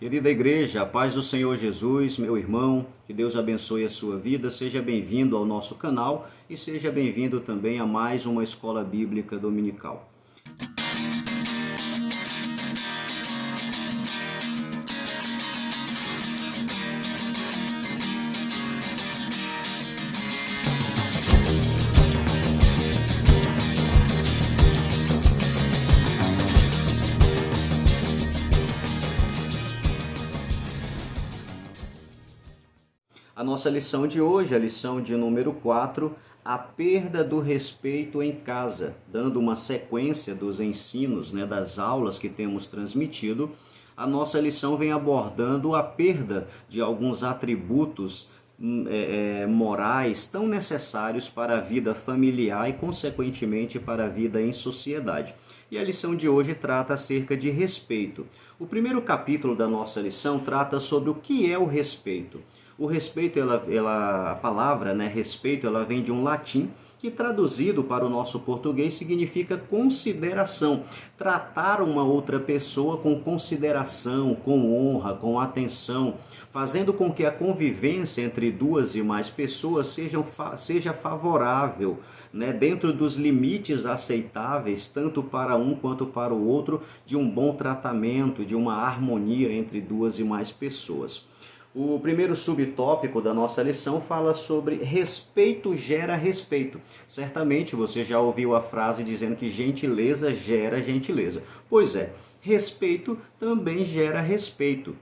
Querida igreja, a paz do Senhor Jesus, meu irmão, que Deus abençoe a sua vida, seja bem-vindo ao nosso canal e seja bem-vindo também a mais uma escola bíblica dominical. A nossa lição de hoje, a lição de número 4, a perda do respeito em casa, dando uma sequência dos ensinos, das aulas que temos transmitido. A nossa lição vem abordando a perda de alguns atributos morais tão necessários para a vida familiar e, consequentemente, para a vida em sociedade. E a lição de hoje trata acerca de respeito. O primeiro capítulo da nossa lição trata sobre o que é o respeito. O respeito, a palavra respeito, ela vem de um latim que traduzido para o nosso português significa consideração. Tratar uma outra pessoa com consideração, com honra, com atenção, fazendo com que a convivência entre duas e mais pessoas seja favorável, dentro dos limites aceitáveis, tanto para um quanto para o outro, de um bom tratamento, de uma harmonia entre duas e mais pessoas. O primeiro subtópico da nossa lição fala sobre respeito gera respeito. Certamente você já ouviu a frase dizendo que gentileza gera gentileza. Pois é, respeito também gera respeito.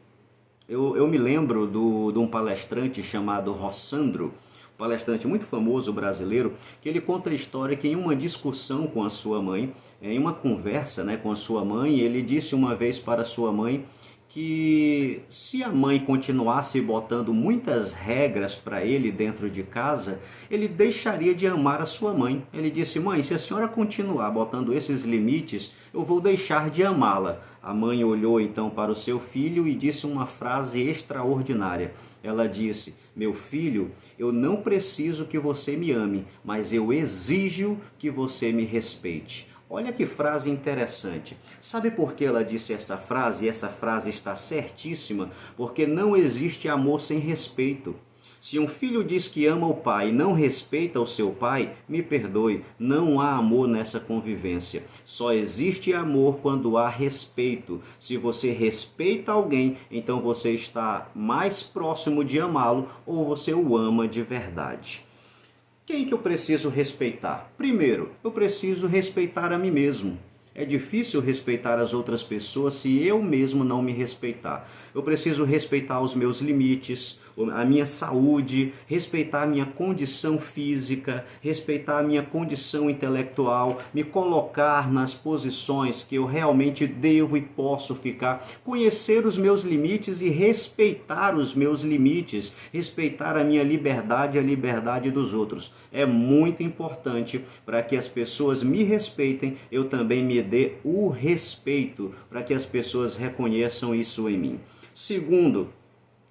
Eu me lembro de um palestrante chamado Rossandro, palestrante muito famoso brasileiro, que ele conta a história que em uma discussão com a sua mãe, em uma conversa com a sua mãe, ele disse uma vez para a sua mãe que se a mãe continuasse botando muitas regras para ele dentro de casa, ele deixaria de amar a sua mãe. Ele disse: mãe, se a senhora continuar botando esses limites, eu vou deixar de amá-la. A mãe olhou então para o seu filho e disse uma frase extraordinária. Ela disse: meu filho, eu não preciso que você me ame, mas eu exijo que você me respeite. Olha que frase interessante. Sabe por que ela disse essa frase? E essa frase está certíssima, porque não existe amor sem respeito. Se um filho diz que ama o pai e não respeita o seu pai, me perdoe, não há amor nessa convivência. Só existe amor quando há respeito. Se você respeita alguém, então você está mais próximo de amá-lo ou você o ama de verdade. Quem que eu preciso respeitar? Primeiro, eu preciso respeitar a mim mesmo. É difícil respeitar as outras pessoas se eu mesmo não me respeitar. Eu preciso respeitar os meus limites, a minha saúde, respeitar a minha condição física, respeitar a minha condição intelectual, me colocar nas posições que eu realmente devo e posso ficar, conhecer os meus limites e respeitar os meus limites, respeitar a minha liberdade e a liberdade dos outros. É muito importante para que as pessoas me respeitem, eu também me dê o respeito, para que as pessoas reconheçam isso em mim. Segundo,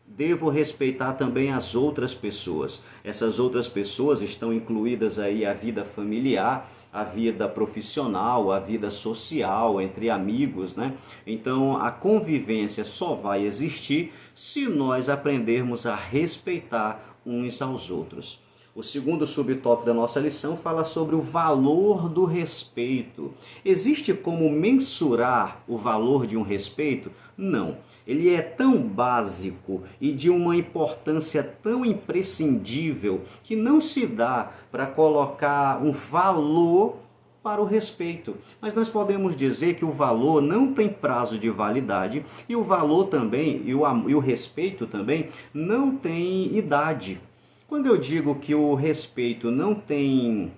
devo respeitar também as outras pessoas. Essas outras pessoas estão incluídas aí a vida familiar, a vida profissional, a vida social, entre amigos, Então, a convivência só vai existir se nós aprendermos a respeitar uns aos outros. O segundo subtópico da nossa lição fala sobre o valor do respeito. Existe como mensurar o valor de um respeito? Não. Ele é tão básico e de uma importância tão imprescindível que não se dá para colocar um valor para o respeito. Mas nós podemos dizer que o valor não tem prazo de validade e o valor também, e o respeito também, não tem idade. Quando eu digo que o respeito não tem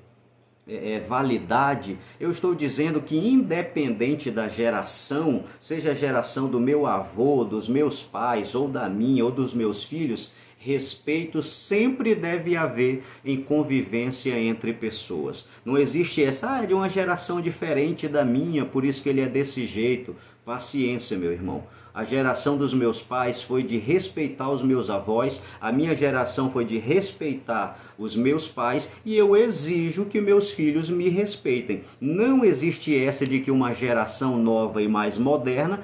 validade, eu estou dizendo que independente da geração, seja a geração do meu avô, dos meus pais, ou da minha, ou dos meus filhos, respeito sempre deve haver em convivência entre pessoas. Não existe essa, é de uma geração diferente da minha, por isso que ele é desse jeito. Paciência, meu irmão. A geração dos meus pais foi de respeitar os meus avós, a minha geração foi de respeitar os meus pais e eu exijo que meus filhos me respeitem. Não existe essa de que uma geração nova e mais moderna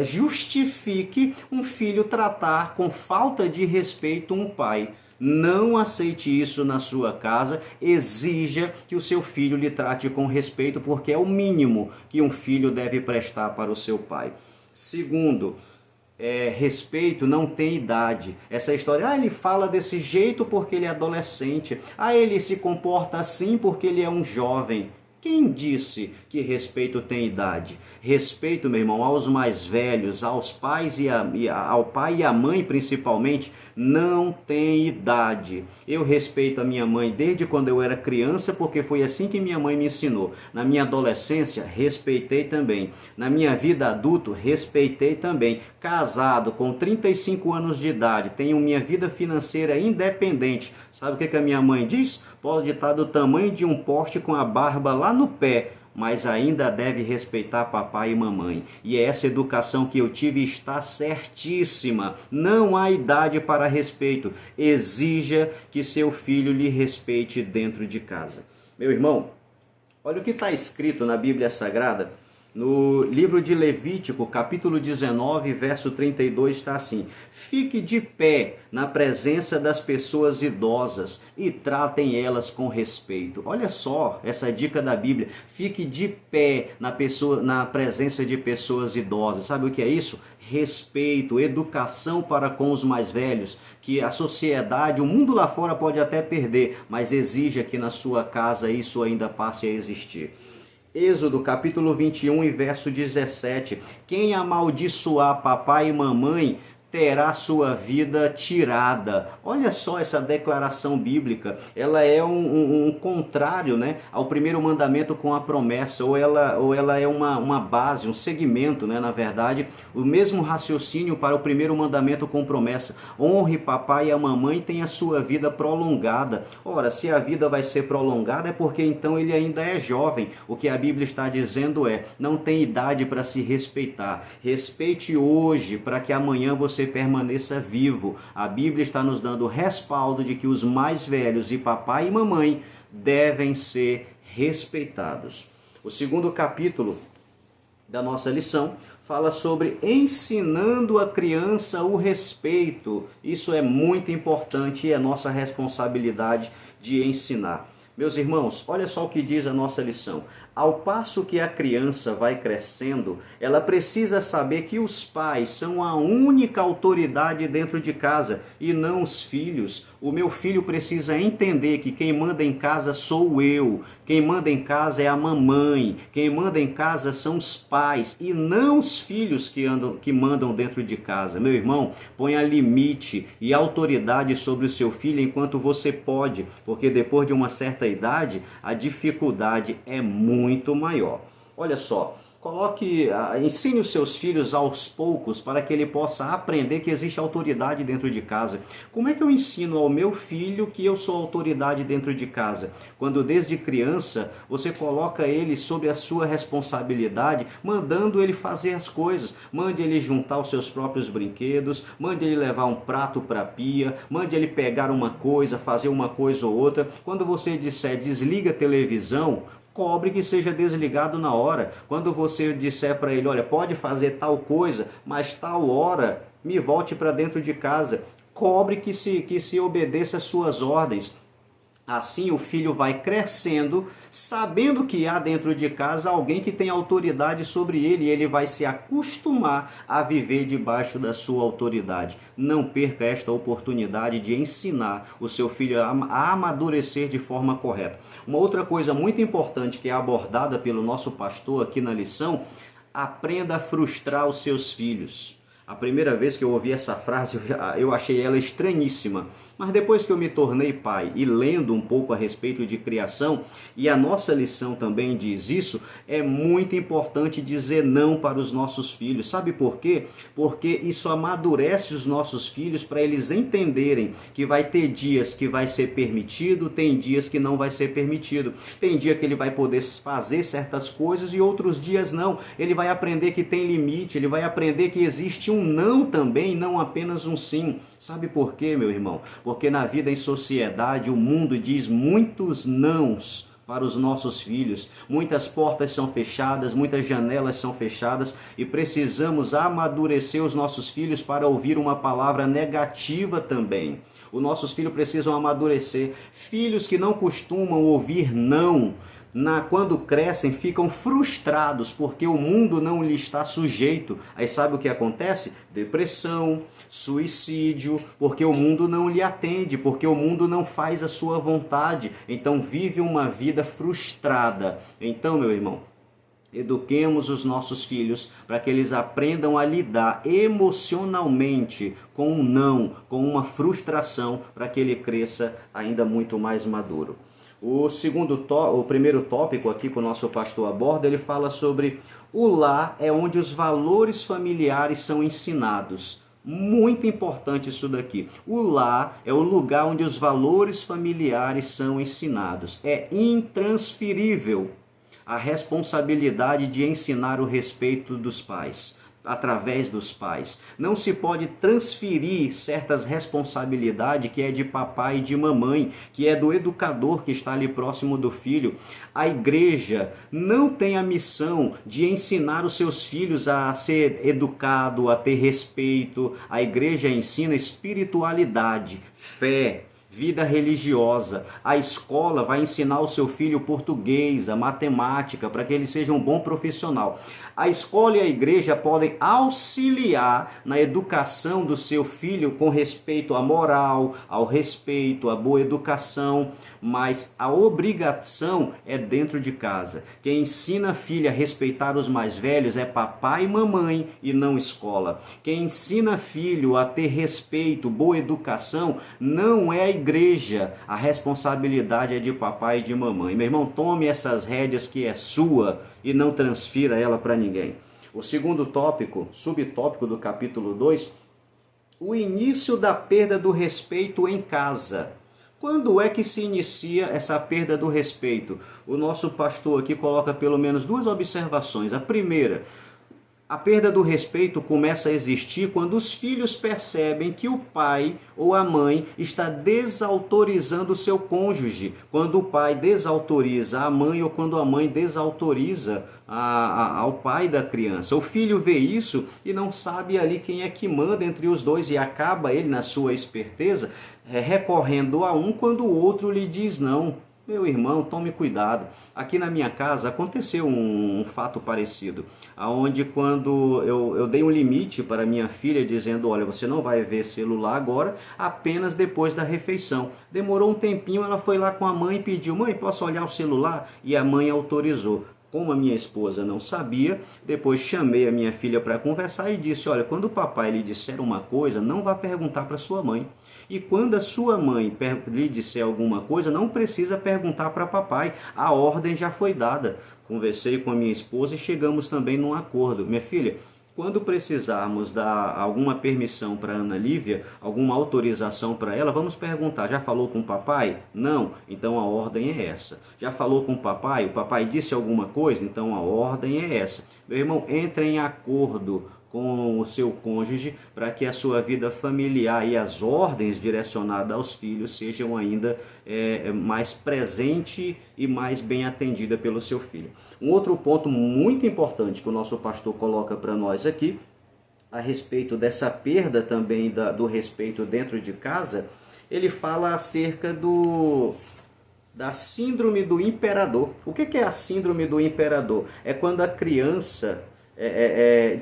justifique um filho tratar com falta de respeito um pai. Não aceite isso na sua casa, exija que o seu filho lhe trate com respeito, porque é o mínimo que um filho deve prestar para o seu pai. Segundo, respeito não tem idade. Essa história, ele fala desse jeito porque ele é adolescente, ele se comporta assim porque ele é um jovem. Quem disse que respeito tem idade? Respeito, meu irmão, aos mais velhos, aos pais ao pai e à mãe principalmente, não tem idade. Eu respeito a minha mãe desde quando eu era criança, porque foi assim que minha mãe me ensinou. Na minha adolescência, respeitei também. Na minha vida adulta, respeitei também. Casado, com 35 anos de idade, tenho minha vida financeira independente. Sabe o que a minha mãe diz? Pode estar do tamanho de um poste com a barba lá no pé, mas ainda deve respeitar papai e mamãe. E essa educação que eu tive está certíssima. Não há idade para respeito. Exija que seu filho lhe respeite dentro de casa. Meu irmão, olha o que está escrito na Bíblia Sagrada. No livro de Levítico, capítulo 19, verso 32, está assim: fique de pé na presença das pessoas idosas e tratem elas com respeito. Olha só essa dica da Bíblia. Fique de pé na presença de pessoas idosas. Sabe o que é isso? Respeito, educação para com os mais velhos, que a sociedade, o mundo lá fora pode até perder, mas exija que na sua casa isso ainda passe a existir. Êxodo capítulo 21 e verso 17. Quem amaldiçoar papai e mamãe terá sua vida tirada. Olha só essa declaração bíblica. Ela é um contrário, né, ao primeiro mandamento com a promessa, ou ela é uma base, um segmento, né, na verdade, o mesmo raciocínio para o primeiro mandamento com promessa. Honre papai e a mamãe, tenha a sua vida prolongada. Ora, se a vida vai ser prolongada é porque então ele ainda é jovem. O que a Bíblia está dizendo não tem idade para se respeitar. Respeite hoje para que amanhã você permaneça vivo. A Bíblia está nos dando respaldo de que os mais velhos e papai e mamãe devem ser respeitados. O segundo capítulo da nossa lição fala sobre ensinando a criança o respeito. Isso é muito importante e é nossa responsabilidade de ensinar. Meus irmãos, olha só o que diz a nossa lição. Ao passo que a criança vai crescendo, ela precisa saber que os pais são a única autoridade dentro de casa e não os filhos. O meu filho precisa entender que quem manda em casa sou eu. Quem manda em casa é a mamãe. Quem manda em casa são os pais e não os filhos que mandam dentro de casa. Meu irmão, ponha limite e autoridade sobre o seu filho enquanto você pode, porque depois de uma certa idade, a dificuldade é muito maior. Olha só, ensine os seus filhos aos poucos para que ele possa aprender que existe autoridade dentro de casa. Como é que eu ensino ao meu filho que eu sou autoridade dentro de casa? Quando desde criança você coloca ele sob a sua responsabilidade, mandando ele fazer as coisas. Mande ele juntar os seus próprios brinquedos, mande ele levar um prato para a pia, mande ele pegar uma coisa, fazer uma coisa ou outra. Quando você disser desliga a televisão, cobre que seja desligado na hora. Quando você disser para ele, olha, pode fazer tal coisa, mas tal hora me volte para dentro de casa, cobre que se obedeça às suas ordens. Assim o filho vai crescendo, sabendo que há dentro de casa alguém que tem autoridade sobre ele, e ele vai se acostumar a viver debaixo da sua autoridade. Não perca esta oportunidade de ensinar o seu filho a amadurecer de forma correta. Uma outra coisa muito importante que é abordada pelo nosso pastor aqui na lição: aprenda a frustrar os seus filhos. A primeira vez que eu ouvi essa frase, eu achei ela estranhíssima. Mas depois que eu me tornei pai e lendo um pouco a respeito de criação, e a nossa lição também diz isso, é muito importante dizer não para os nossos filhos. Sabe por quê? Porque isso amadurece os nossos filhos para eles entenderem que vai ter dias que vai ser permitido, tem dias que não vai ser permitido. Tem dia que ele vai poder fazer certas coisas e outros dias não. Ele vai aprender que tem limite, ele vai aprender que existe um não também, não apenas um sim. Sabe por quê, meu irmão? Porque na vida em sociedade o mundo diz muitos nãos para os nossos filhos. Muitas portas são fechadas, muitas janelas são fechadas e precisamos amadurecer os nossos filhos para ouvir uma palavra negativa também. Os nossos filhos precisam amadurecer. Filhos que não costumam ouvir não, quando crescem, ficam frustrados porque o mundo não lhe está sujeito. Aí sabe o que acontece? Depressão, suicídio, porque o mundo não lhe atende, porque o mundo não faz a sua vontade. Então vive uma vida frustrada. Então, meu irmão, eduquemos os nossos filhos para que eles aprendam a lidar emocionalmente com um não, com uma frustração, para que ele cresça ainda muito mais maduro. O primeiro tópico aqui que o nosso pastor aborda, ele fala sobre o lar é onde os valores familiares são ensinados. Muito importante isso daqui. O lar é o lugar onde os valores familiares são ensinados. É intransferível a responsabilidade de ensinar o respeito dos pais, através dos pais. Não se pode transferir certas responsabilidades que é de papai e de mamãe, que é do educador que está ali próximo do filho. A igreja não tem a missão de ensinar os seus filhos a ser educado, a ter respeito. A igreja ensina espiritualidade, fé, vida religiosa. A escola vai ensinar o seu filho português, a matemática, para que ele seja um bom profissional. A escola e a igreja podem auxiliar na educação do seu filho com respeito à moral, ao respeito, à boa educação, mas a obrigação é dentro de casa. Quem ensina a filha a respeitar os mais velhos é papai e mamãe e não escola. Quem ensina filho a ter respeito, boa educação, não é a igreja. A responsabilidade é de papai e de mamãe. Meu irmão, tome essas rédeas que é sua e não transfira ela para ninguém. O segundo tópico, subtópico do capítulo 2, o início da perda do respeito em casa. Quando é que se inicia essa perda do respeito? O nosso pastor aqui coloca pelo menos duas observações. A primeira, a perda do respeito começa a existir quando os filhos percebem que o pai ou a mãe está desautorizando o seu cônjuge. Quando o pai desautoriza a mãe ou quando a mãe desautoriza ao pai da criança. O filho vê isso e não sabe ali quem é que manda entre os dois e acaba ele, na sua esperteza, recorrendo a um quando o outro lhe diz não. Meu irmão, tome cuidado. Aqui na minha casa aconteceu um fato parecido, aonde quando eu dei um limite para minha filha dizendo, olha, você não vai ver celular agora, apenas depois da refeição. Demorou um tempinho, ela foi lá com a mãe e pediu, mãe, posso olhar o celular? E a mãe autorizou. Como a minha esposa não sabia, depois chamei a minha filha para conversar e disse, olha, quando o papai lhe disser uma coisa, não vá perguntar para sua mãe. E quando a sua mãe lhe disser alguma coisa, não precisa perguntar para papai, a ordem já foi dada. Conversei com a minha esposa e chegamos também num acordo. Minha filha, quando precisarmos dar alguma permissão para Ana Lívia, alguma autorização para ela, vamos perguntar, já falou com o papai? Não? Então a ordem é essa. Já falou com o papai disse alguma coisa? Então a ordem é essa. Meu irmão, entre em acordo com o seu cônjuge para que a sua vida familiar e as ordens direcionadas aos filhos sejam ainda mais presente e mais bem atendida pelo seu filho. Um outro ponto muito importante que o nosso pastor coloca para nós aqui, a respeito dessa perda também do respeito dentro de casa, ele fala acerca da síndrome do imperador. O que é a síndrome do imperador? É quando a criança,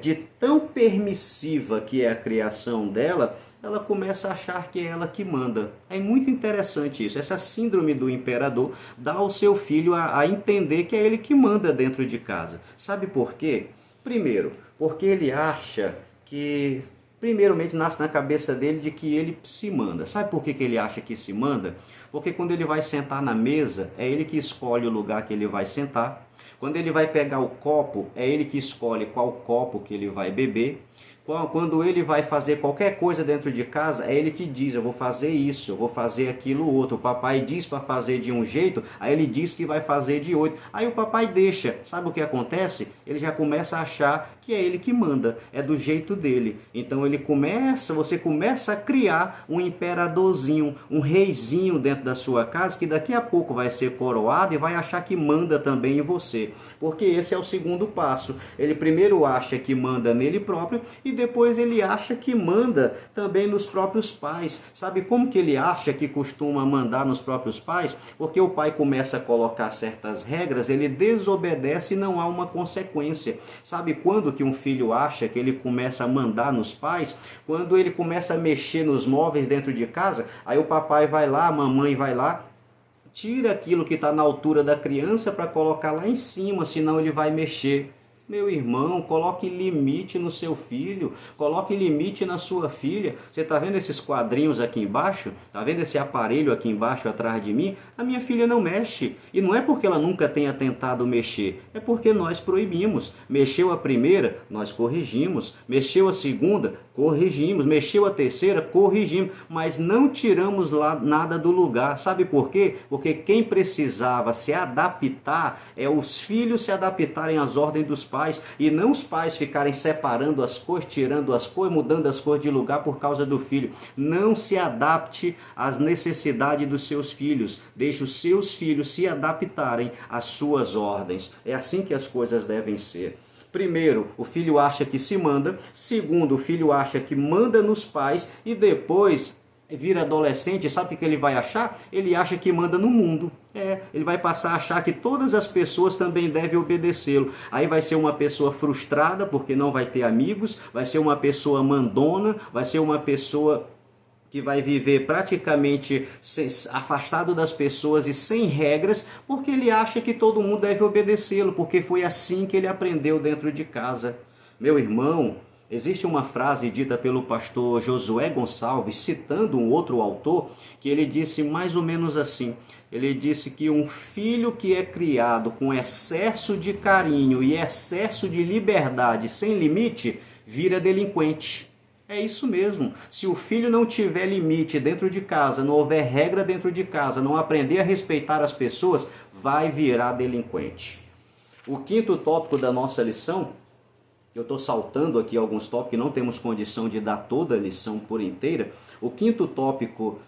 de tão permissiva que é a criação dela, ela começa a achar que é ela que manda. É muito interessante isso. Essa síndrome do imperador dá ao seu filho a entender que é ele que manda dentro de casa. Sabe por quê? Primeiro, porque ele acha que primeiramente nasce na cabeça dele de que ele se manda. Sabe por que ele acha que se manda? Porque quando ele vai sentar na mesa, é ele que escolhe o lugar que ele vai sentar. Quando ele vai pegar o copo, é ele que escolhe qual copo que ele vai beber. Quando ele vai fazer qualquer coisa dentro de casa, é ele que diz: eu vou fazer isso, eu vou fazer aquilo outro. O papai diz para fazer de um jeito, aí ele diz que vai fazer de outro. Aí o papai deixa. Sabe o que acontece? Ele já começa a achar que é ele que manda, é do jeito dele. Então você começa a criar um imperadorzinho, um reizinho dentro da sua casa, que daqui a pouco vai ser coroado e vai achar que manda também em você. Porque esse é o segundo passo. Ele primeiro acha que manda nele próprio e depois ele acha que manda também nos próprios pais. Sabe como que ele acha que costuma mandar nos próprios pais? Porque o pai começa a colocar certas regras, ele desobedece e não há uma consequência. Sabe quando que um filho acha que ele começa a mandar nos pais? Quando ele começa a mexer nos móveis dentro de casa, aí o papai vai lá, a mamãe vai lá, tira aquilo que está na altura da criança para colocar lá em cima, senão ele vai mexer. Meu irmão, coloque limite no seu filho, coloque limite na sua filha. Você está vendo esses quadrinhos aqui embaixo? Está vendo esse aparelho aqui embaixo atrás de mim? A minha filha não mexe. E não é porque ela nunca tenha tentado mexer, é porque nós proibimos. Mexeu a primeira, nós corrigimos. Mexeu a segunda, corrigimos. Mexeu a terceira, corrigimos. Mas não tiramos lá nada do lugar. Sabe por quê? Porque quem precisava se adaptar é os filhos se adaptarem às ordens dos pais e não os pais ficarem separando as cores, tirando as cores, mudando as cores de lugar por causa do filho. Não se adapte às necessidades dos seus filhos. Deixe os seus filhos se adaptarem às suas ordens. É assim que as coisas devem ser. Primeiro, o filho acha que se manda. Segundo, o filho acha que manda nos pais. E depois vira adolescente, sabe o que ele vai achar? Ele acha que manda no mundo. Ele vai passar a achar que todas as pessoas também devem obedecê-lo. Aí vai ser uma pessoa frustrada porque não vai ter amigos, vai ser uma pessoa mandona, vai ser uma pessoa que vai viver praticamente afastado das pessoas e sem regras, porque ele acha que todo mundo deve obedecê-lo, porque foi assim que ele aprendeu dentro de casa. Meu irmão, existe uma frase dita pelo pastor Josué Gonçalves, citando um outro autor, que ele disse mais ou menos assim. Ele disse que um filho que é criado com excesso de carinho e excesso de liberdade sem limite, vira delinquente. É isso mesmo. Se o filho não tiver limite dentro de casa, não houver regra dentro de casa, não aprender a respeitar as pessoas, vai virar delinquente. O quinto tópico da nossa lição, eu estou saltando aqui alguns tópicos que não temos condição de dar toda a lição por inteira. O quinto tópico,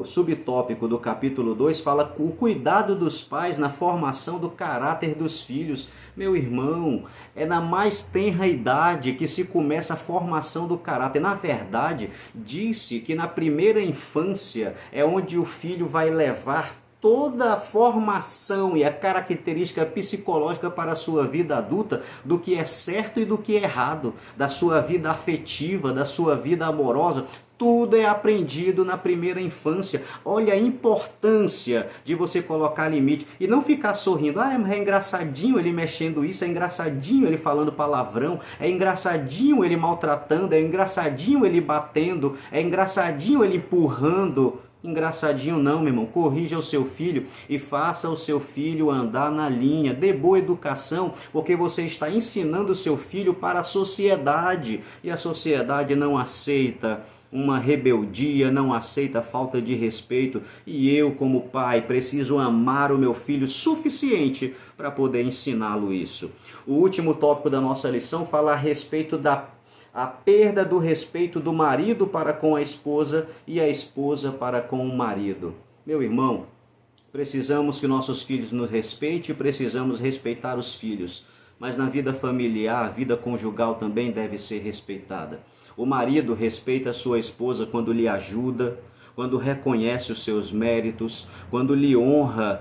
subtópico do capítulo 2, fala o cuidado dos pais na formação do caráter dos filhos. Meu irmão, é na mais tenra idade que se começa a formação do caráter. Na verdade, disse que na primeira infância é onde o filho vai levar toda a formação e a característica psicológica para a sua vida adulta do que é certo e do que é errado, da sua vida afetiva, da sua vida amorosa. Tudo é aprendido na primeira infância. Olha a importância de você colocar limite e não ficar sorrindo. Mas é engraçadinho ele mexendo isso, é engraçadinho ele falando palavrão, é engraçadinho ele maltratando, é engraçadinho ele batendo, é engraçadinho ele empurrando. Engraçadinho não, meu irmão. Corrija o seu filho e faça o seu filho andar na linha. Dê boa educação, porque você está ensinando o seu filho para a sociedade. E a sociedade não aceita uma rebeldia, não aceita falta de respeito. E eu, como pai, preciso amar o meu filho suficiente para poder ensiná-lo isso. O último tópico da nossa lição fala a respeito da perda do respeito do marido para com a esposa e a esposa para com o marido. Meu irmão, precisamos que nossos filhos nos respeitem e precisamos respeitar os filhos. Mas na vida familiar, a vida conjugal também deve ser respeitada. O marido respeita a sua esposa quando lhe ajuda, quando reconhece os seus méritos, quando lhe honra,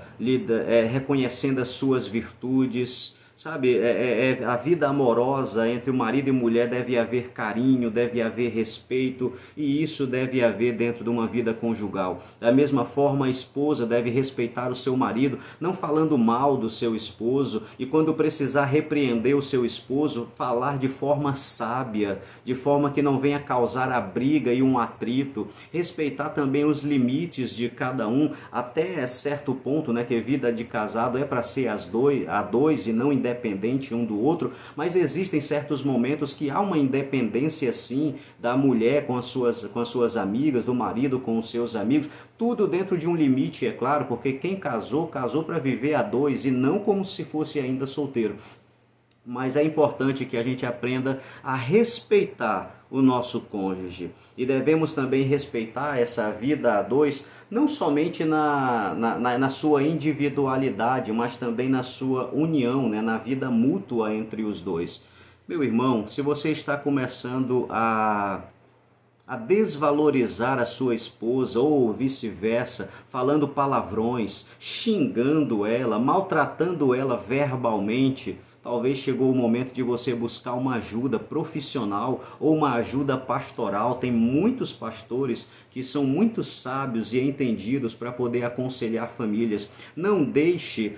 reconhecendo as suas virtudes. Sabe, a vida amorosa entre o marido e mulher deve haver carinho, deve haver respeito, e isso deve haver dentro de uma vida conjugal. Da mesma forma, a esposa deve respeitar o seu marido, não falando mal do seu esposo, e quando precisar repreender o seu esposo, falar de forma sábia, de forma que não venha causar a briga e um atrito. Respeitar também os limites de cada um, até certo ponto, né, que vida de casado é para ser a dois e não independente um do outro, mas existem certos momentos que há uma independência sim da mulher com as suas amigas, do marido com os seus amigos, tudo dentro de um limite, é claro, porque quem casou, casou para viver a dois e não como se fosse ainda solteiro. Mas é importante que a gente aprenda a respeitar o nosso cônjuge. E devemos também respeitar essa vida a dois, não somente na sua individualidade, mas também na sua união, né? Na vida mútua entre os dois. Meu irmão, se você está começando a desvalorizar a sua esposa ou vice-versa, falando palavrões, xingando ela, maltratando ela verbalmente, talvez chegou o momento de você buscar uma ajuda profissional ou uma ajuda pastoral. Tem muitos pastores que são muito sábios e entendidos para poder aconselhar famílias. Não deixe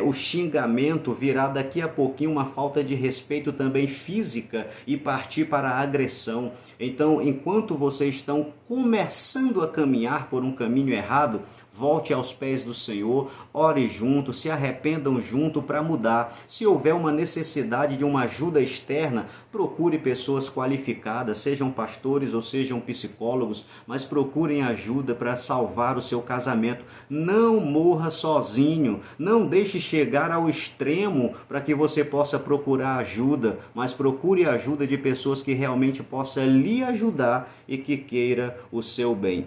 o xingamento virar daqui a pouquinho uma falta de respeito também física e partir para a agressão. Então, enquanto vocês estão começando a caminhar por um caminho errado, volte aos pés do Senhor, ore junto, se arrependam junto para mudar. Se houver uma necessidade de uma ajuda externa, procure pessoas qualificadas, sejam pastores ou sejam psicólogos, mas procurem ajuda para salvar o seu casamento. Não morra sozinho, não deixe chegar ao extremo para que você possa procurar ajuda, mas procure a ajuda de pessoas que realmente possam lhe ajudar e que queira o seu bem.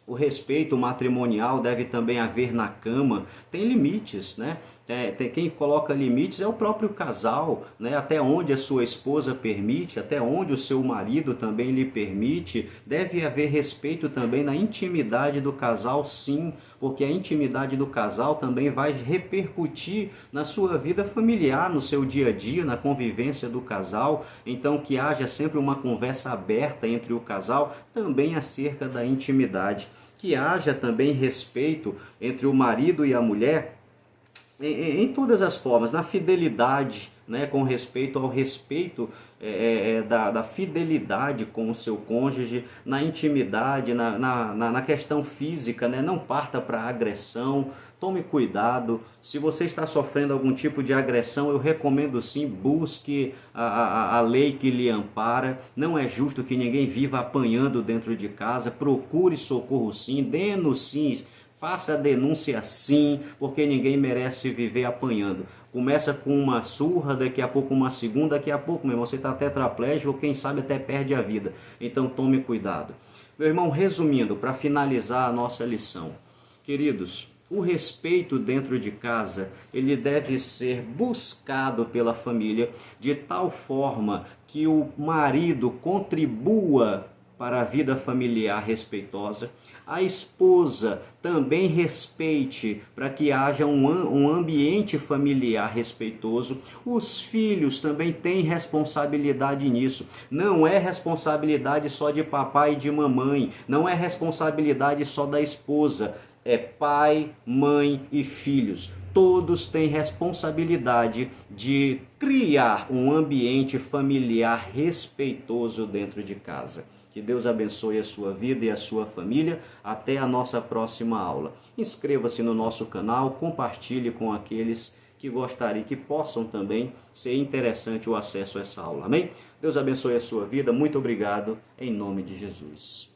O respeito matrimonial deve também haver na cama. Tem limites, né? Quem coloca limites é o próprio casal, né? Até onde a sua esposa permite, até onde o seu marido também lhe permite. Deve haver respeito também na intimidade do casal, sim, porque a intimidade do casal também vai repercutir na sua vida familiar, no seu dia a dia, na convivência do casal. Então, que haja sempre uma conversa aberta entre o casal, também acerca da intimidade. Que haja também respeito entre o marido e a mulher em todas as formas, na fidelidade, né, com respeito ao respeito da fidelidade com o seu cônjuge, na intimidade, na questão física, né, não parta para agressão. Tome cuidado, se você está sofrendo algum tipo de agressão, eu recomendo sim, busque a lei que lhe ampara. Não é justo que ninguém viva apanhando dentro de casa. Procure socorro sim, denuncie. Faça a denúncia sim, porque ninguém merece viver apanhando. Começa com uma surra, daqui a pouco uma segunda, daqui a pouco mesmo você está tetraplégico ou quem sabe até perde a vida. Então tome cuidado. Meu irmão, resumindo, para finalizar a nossa lição. Queridos, o respeito dentro de casa, ele deve ser buscado pela família de tal forma que o marido contribua para a vida familiar respeitosa, a esposa também respeite para que haja um ambiente familiar respeitoso, os filhos também têm responsabilidade nisso, não é responsabilidade só de papai e de mamãe, não é responsabilidade só da esposa, é pai, mãe e filhos. Todos têm responsabilidade de criar um ambiente familiar respeitoso dentro de casa. Que Deus abençoe a sua vida e a sua família. Até a nossa próxima aula. Inscreva-se no nosso canal, compartilhe com aqueles que gostariam, que possam também ser interessante o acesso a essa aula. Amém? Deus abençoe a sua vida. Muito obrigado. Em nome de Jesus.